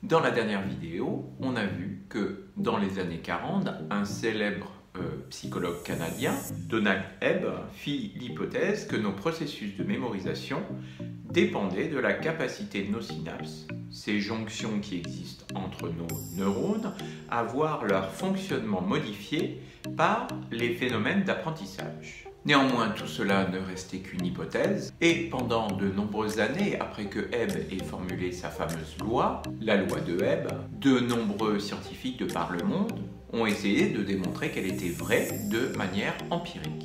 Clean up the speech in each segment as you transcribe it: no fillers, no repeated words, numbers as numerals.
Dans la dernière vidéo, on a vu que dans les années 40, un célèbre psychologue canadien, Donald Hebb, fit l'hypothèse que nos processus de mémorisation dépendaient de la capacité de nos synapses, ces jonctions qui existent entre nos neurones, à voir leur fonctionnement modifié par les phénomènes d'apprentissage. Néanmoins, tout cela ne restait qu'une hypothèse, et pendant de nombreuses années après que Hebb ait formulé sa fameuse loi, la loi de Hebb, de nombreux scientifiques de par le monde ont essayé de démontrer qu'elle était vraie de manière empirique.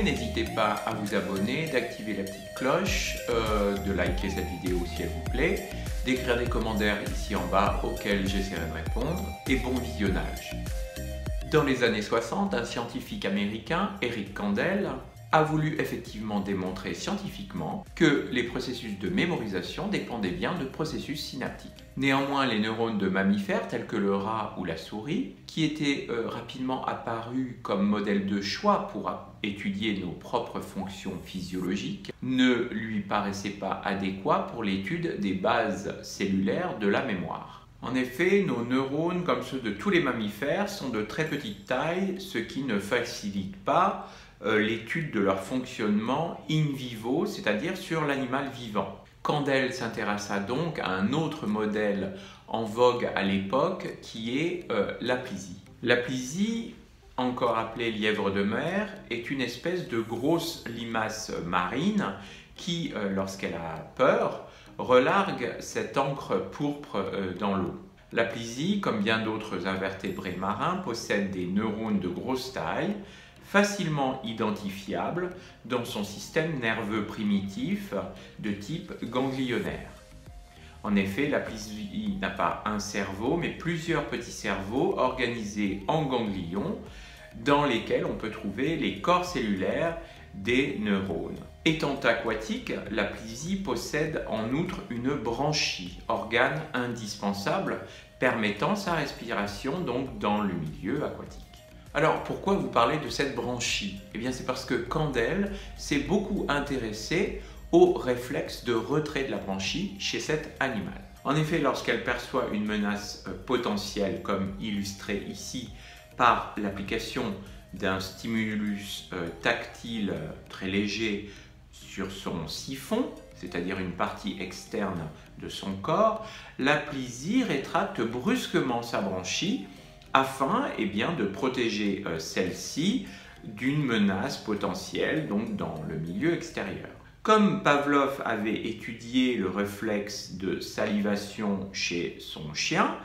N'hésitez pas à vous abonner, d'activer la petite cloche, de liker cette vidéo si elle vous plaît, d'écrire des commentaires ici en bas auxquels j'essaierai de répondre, et bon visionnage. Dans les années 60, un scientifique américain, Eric Kandel, a voulu effectivement démontrer scientifiquement que les processus de mémorisation dépendaient bien de processus synaptiques. Néanmoins, les neurones de mammifères tels que le rat ou la souris, qui étaient rapidement apparus comme modèle de choix pour étudier nos propres fonctions physiologiques, ne lui paraissaient pas adéquats pour l'étude des bases cellulaires de la mémoire. En effet, nos neurones, comme ceux de tous les mammifères, sont de très petite taille, ce qui ne facilite pas l'étude de leur fonctionnement in vivo, c'est-à-dire sur l'animal vivant. Kandel s'intéressa donc à un autre modèle en vogue à l'époque qui est l'aplisie. L'aplisie, encore appelée lièvre de mer, est une espèce de grosse limace marine qui, lorsqu'elle a peur, relargue cette encre pourpre dans l'eau. L'aplisie, comme bien d'autres invertébrés marins, possède des neurones de grosse taille, facilement identifiable dans son système nerveux primitif de type ganglionnaire. En effet, l'aplisie n'a pas un cerveau, mais plusieurs petits cerveaux organisés en ganglions dans lesquels on peut trouver les corps cellulaires des neurones. Étant aquatique, l'aplisie possède en outre une branchie, organe indispensable permettant sa respiration donc dans le milieu aquatique. Alors, pourquoi vous parlez de cette branchie? Eh bien, c'est parce que Kandel s'est beaucoup intéressé au réflexe de retrait de la branchie chez cet animal. En effet, lorsqu'elle perçoit une menace potentielle, comme illustré ici par l'application d'un stimulus tactile très léger sur son siphon, c'est-à-dire une partie externe de son corps, l'aplisie rétracte brusquement sa branchie afin de protéger celle-ci d'une menace potentielle donc dans le milieu extérieur. Comme Pavlov avait étudié le réflexe de salivation chez son chien,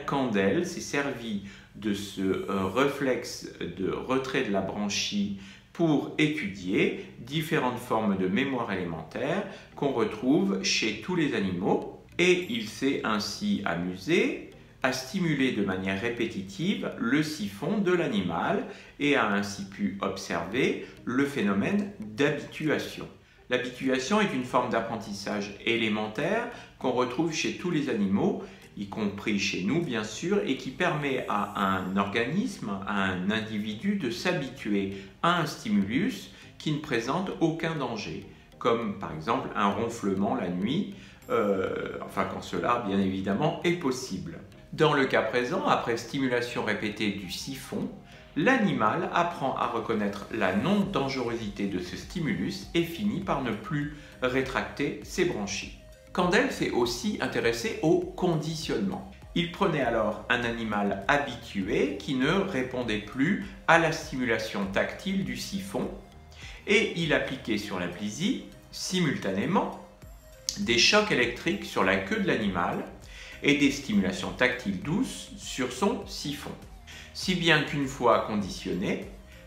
Kandel s'est servi de ce réflexe de retrait de la branchie pour étudier différentes formes de mémoire élémentaire qu'on retrouve chez tous les animaux, et il s'est ainsi amusé à stimuler de manière répétitive le siphon de l'animal et a ainsi pu observer le phénomène d'habituation. L'habituation est une forme d'apprentissage élémentaire qu'on retrouve chez tous les animaux, y compris chez nous bien sûr, et qui permet à un organisme, à un individu de s'habituer à un stimulus qui ne présente aucun danger, comme par exemple un ronflement la nuit, quand cela bien évidemment est possible. Dans le cas présent, après stimulation répétée du siphon, l'animal apprend à reconnaître la non-dangerosité de ce stimulus et finit par ne plus rétracter ses branchies. Kandel s'est aussi intéressé au conditionnement. Il prenait alors un animal habitué qui ne répondait plus à la stimulation tactile du siphon et il appliquait sur l'aplisie simultanément des chocs électriques sur la queue de l'animal et des stimulations tactiles douces sur son siphon. Si bien qu'une fois conditionné,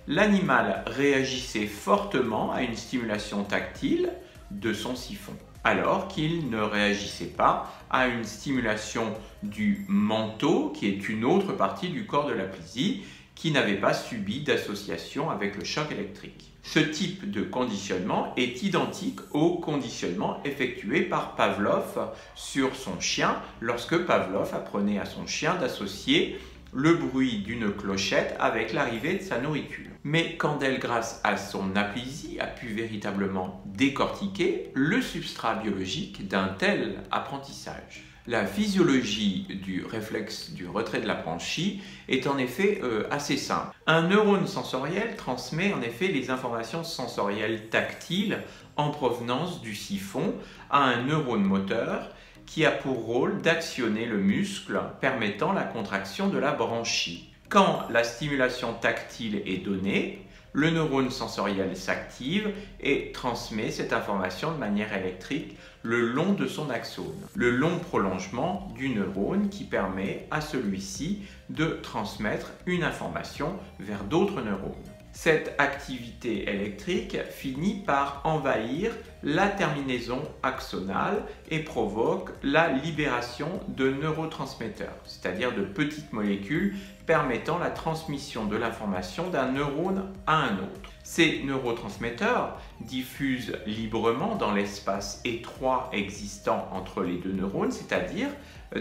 l'animal réagissait fortement à une stimulation tactile de son siphon. alors qu'il ne réagissait pas à une stimulation du manteau, qui est une autre partie du corps de l'aplysie, qui n'avait pas subi d'association avec le choc électrique. Ce type de conditionnement est identique au conditionnement effectué par Pavlov sur son chien lorsque Pavlov apprenait à son chien d'associer le bruit d'une clochette avec l'arrivée de sa nourriture. Mais Candel, grâce à son aplysie, a pu véritablement décortiquer le substrat biologique d'un tel apprentissage. La physiologie du réflexe du retrait de la branchie est en effet assez simple. Un neurone sensoriel transmet en effet les informations sensorielles tactiles en provenance du siphon à un neurone moteur qui a pour rôle d'actionner le muscle permettant la contraction de la branchie. Quand la stimulation tactile est donnée, le neurone sensoriel s'active et transmet cette information de manière électrique le long de son axone. Le long prolongement du neurone qui permet à celui-ci de transmettre une information vers d'autres neurones. Cette activité électrique finit par envahir la terminaison axonale et provoque la libération de neurotransmetteurs, c'est-à-dire de petites molécules permettant la transmission de l'information d'un neurone à un autre. Ces neurotransmetteurs diffusent librement dans l'espace étroit existant entre les deux neurones, c'est-à-dire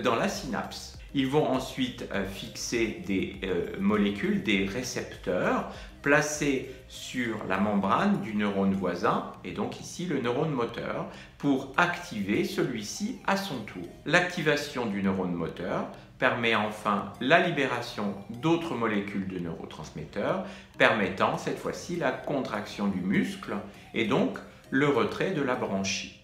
dans la synapse. Ils vont ensuite fixer des molécules, des récepteurs, placés sur la membrane du neurone voisin, et donc ici le neurone moteur, pour activer celui-ci à son tour. L'activation du neurone moteur permet enfin la libération d'autres molécules de neurotransmetteurs, permettant cette fois-ci la contraction du muscle et donc le retrait de la branchie.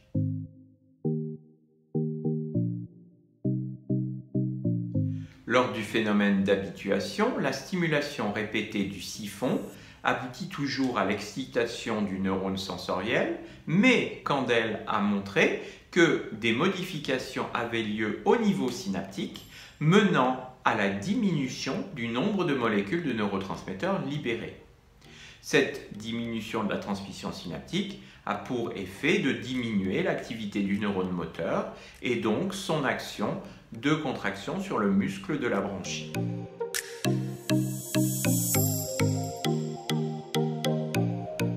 Lors du phénomène d'habituation, la stimulation répétée du siphon aboutit toujours à l'excitation du neurone sensoriel, mais Candel a montré que des modifications avaient lieu au niveau synaptique, menant à la diminution du nombre de molécules de neurotransmetteurs libérées. Cette diminution de la transmission synaptique a pour effet de diminuer l'activité du neurone moteur et donc son action de contraction sur le muscle de la branchie.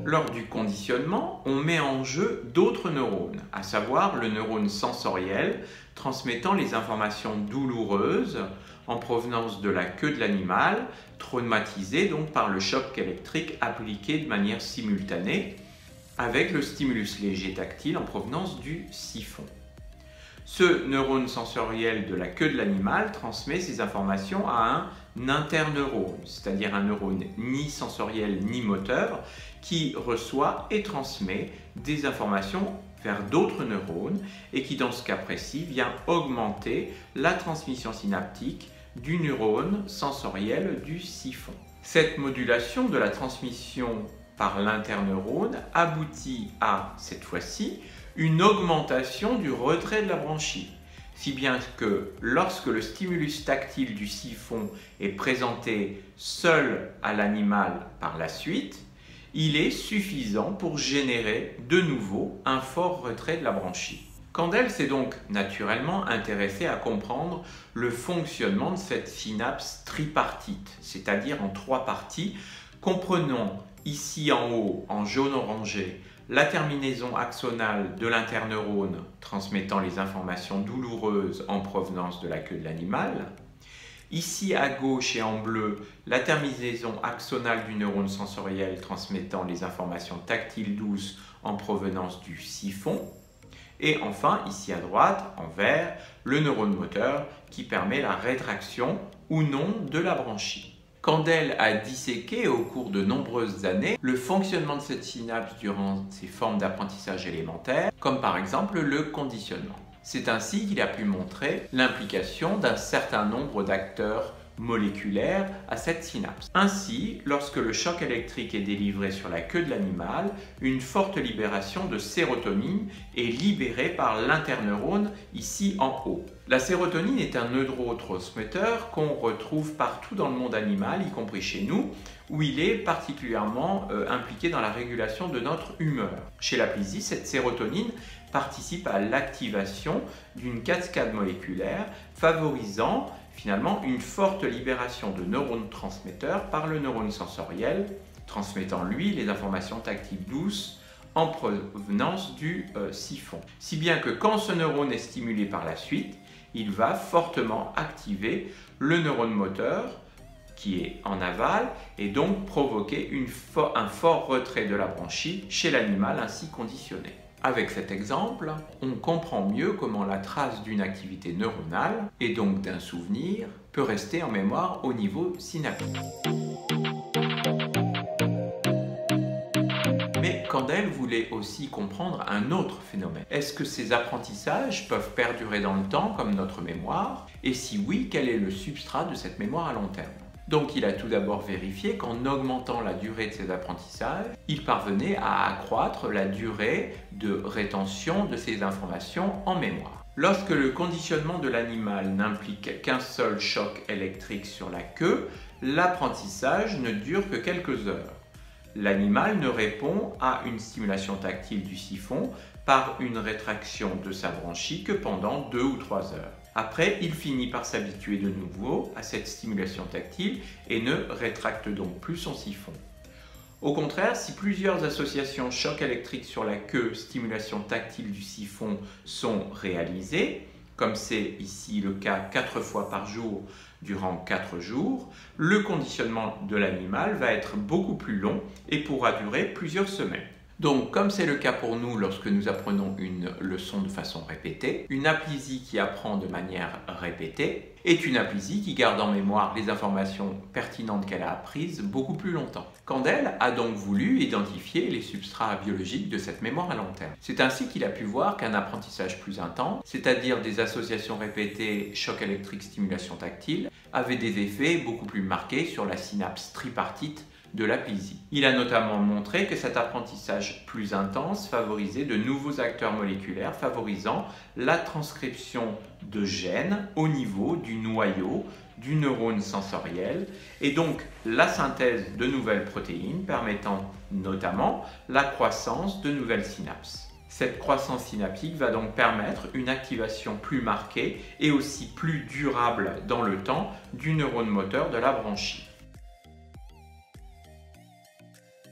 Lors du conditionnement, on met en jeu d'autres neurones, à savoir le neurone sensoriel transmettant les informations douloureuses en provenance de la queue de l'animal, traumatisé donc par le choc électrique appliqué de manière simultanée avec le stimulus léger tactile en provenance du siphon. Ce neurone sensoriel de la queue de l'animal transmet ces informations à un interneurone, c'est-à-dire un neurone ni sensoriel ni moteur, qui reçoit et transmet des informations vers d'autres neurones et qui, dans ce cas précis, vient augmenter la transmission synaptique du neurone sensoriel du siphon. Cette modulation de la transmission par l'interneurone aboutit à, cette fois-ci, une augmentation du retrait de la branchie, si bien que lorsque le stimulus tactile du siphon est présenté seul à l'animal par la suite, il est suffisant pour générer de nouveau un fort retrait de la branchie. Candel s'est donc naturellement intéressé à comprendre le fonctionnement de cette synapse tripartite, c'est-à-dire en trois parties, comprenant ici en haut, en jaune orangé, la terminaison axonale de l'interneurone transmettant les informations douloureuses en provenance de la queue de l'animal. Ici à gauche et en bleu, la terminaison axonale du neurone sensoriel transmettant les informations tactiles douces en provenance du siphon. Et enfin, ici à droite, en vert, le neurone moteur qui permet la rétraction ou non de la branchie. Candel a disséqué au cours de nombreuses années le fonctionnement de cette synapse durant ses formes d'apprentissage élémentaires, comme par exemple le conditionnement. C'est ainsi qu'il a pu montrer l'implication d'un certain nombre d'acteurs moléculaire à cette synapse. Ainsi, lorsque le choc électrique est délivré sur la queue de l'animal, une forte libération de sérotonine est libérée par l'interneurone ici en haut. La sérotonine est un neurotransmetteur qu'on retrouve partout dans le monde animal, y compris chez nous, où il est particulièrement impliqué dans la régulation de notre humeur. Chez la plisie, cette sérotonine participe à l'activation d'une cascade moléculaire favorisant finalement une forte libération de neurones transmetteurs par le neurone sensoriel, transmettant lui les informations tactiles douces en provenance du siphon. Si bien que quand ce neurone est stimulé par la suite, il va fortement activer le neurone moteur qui est en aval et donc provoquer un fort retrait de la branchie chez l'animal ainsi conditionné. Avec cet exemple, on comprend mieux comment la trace d'une activité neuronale et donc d'un souvenir peut rester en mémoire au niveau synaptique. Mais Candel voulait aussi comprendre un autre phénomène. Est-ce que ces apprentissages peuvent perdurer dans le temps comme notre mémoire? Et si oui, quel est le substrat de cette mémoire à long terme? Donc il a tout d'abord vérifié qu'en augmentant la durée de ces apprentissages, il parvenait à accroître la durée de rétention de ces informations en mémoire. Lorsque le conditionnement de l'animal n'implique qu'un seul choc électrique sur la queue, l'apprentissage ne dure que quelques heures. L'animal ne répond à une stimulation tactile du siphon par une rétraction de sa branchie que pendant 2 ou 3 heures. Après, il finit par s'habituer de nouveau à cette stimulation tactile et ne rétracte donc plus son siphon. Au contraire, si plusieurs associations choc électrique sur la queue, stimulation tactile du siphon sont réalisées, comme c'est ici le cas 4 fois par jour durant 4 jours, le conditionnement de l'animal va être beaucoup plus long et pourra durer plusieurs semaines. Donc, comme c'est le cas pour nous lorsque nous apprenons une leçon de façon répétée, une aplysie qui apprend de manière répétée est une aplysie qui garde en mémoire les informations pertinentes qu'elle a apprises beaucoup plus longtemps. Candel a donc voulu identifier les substrats biologiques de cette mémoire à long terme. C'est ainsi qu'il a pu voir qu'un apprentissage plus intense, c'est-à-dire des associations répétées choc électrique stimulation tactile, avait des effets beaucoup plus marqués sur la synapse tripartite de l'aplysie. Il a notamment montré que cet apprentissage plus intense favorisait de nouveaux acteurs moléculaires favorisant la transcription de gènes au niveau du noyau du neurone sensoriel et donc la synthèse de nouvelles protéines permettant notamment la croissance de nouvelles synapses. Cette croissance synaptique va donc permettre une activation plus marquée et aussi plus durable dans le temps du neurone moteur de la branchie.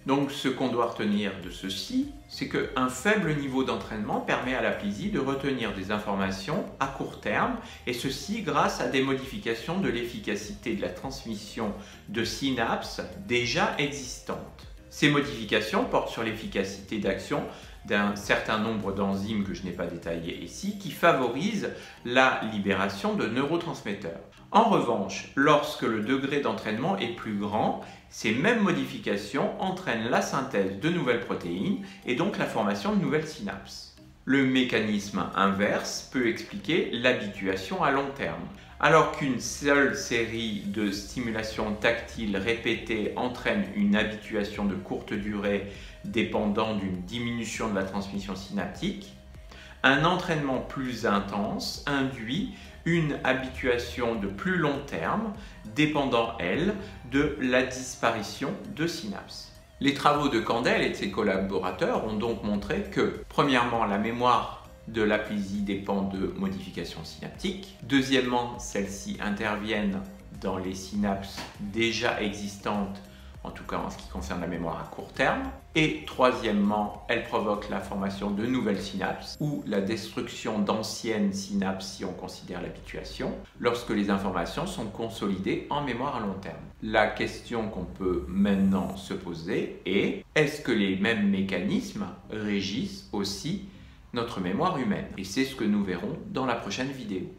Donc ce qu'on doit retenir de ceci, c'est qu'un faible niveau d'entraînement permet à l'aplysie de retenir des informations à court terme, et ceci grâce à des modifications de l'efficacité de la transmission de synapses déjà existantes. Ces modifications portent sur l'efficacité d'action d'un certain nombre d'enzymes que je n'ai pas détaillées ici, qui favorisent la libération de neurotransmetteurs. En revanche, lorsque le degré d'entraînement est plus grand, ces mêmes modifications entraînent la synthèse de nouvelles protéines et donc la formation de nouvelles synapses. Le mécanisme inverse peut expliquer l'habituation à long terme. Alors qu'une seule série de stimulations tactiles répétées entraîne une habituation de courte durée dépendant d'une diminution de la transmission synaptique, un entraînement plus intense induit une habituation de plus long terme, dépendant, elle, de la disparition de synapses. Les travaux de Candel et de ses collaborateurs ont donc montré que, premièrement, la mémoire de l'aplysie dépend de modifications synaptiques. Deuxièmement, celles-ci interviennent dans les synapses déjà existantes, en tout cas en ce qui concerne la mémoire à court terme. Et troisièmement, elles provoquent la formation de nouvelles synapses ou la destruction d'anciennes synapses si on considère l'habituation, lorsque les informations sont consolidées en mémoire à long terme. La question qu'on peut maintenant se poser est: est-ce que les mêmes mécanismes régissent aussi notre mémoire humaine? Et c'est ce que nous verrons dans la prochaine vidéo.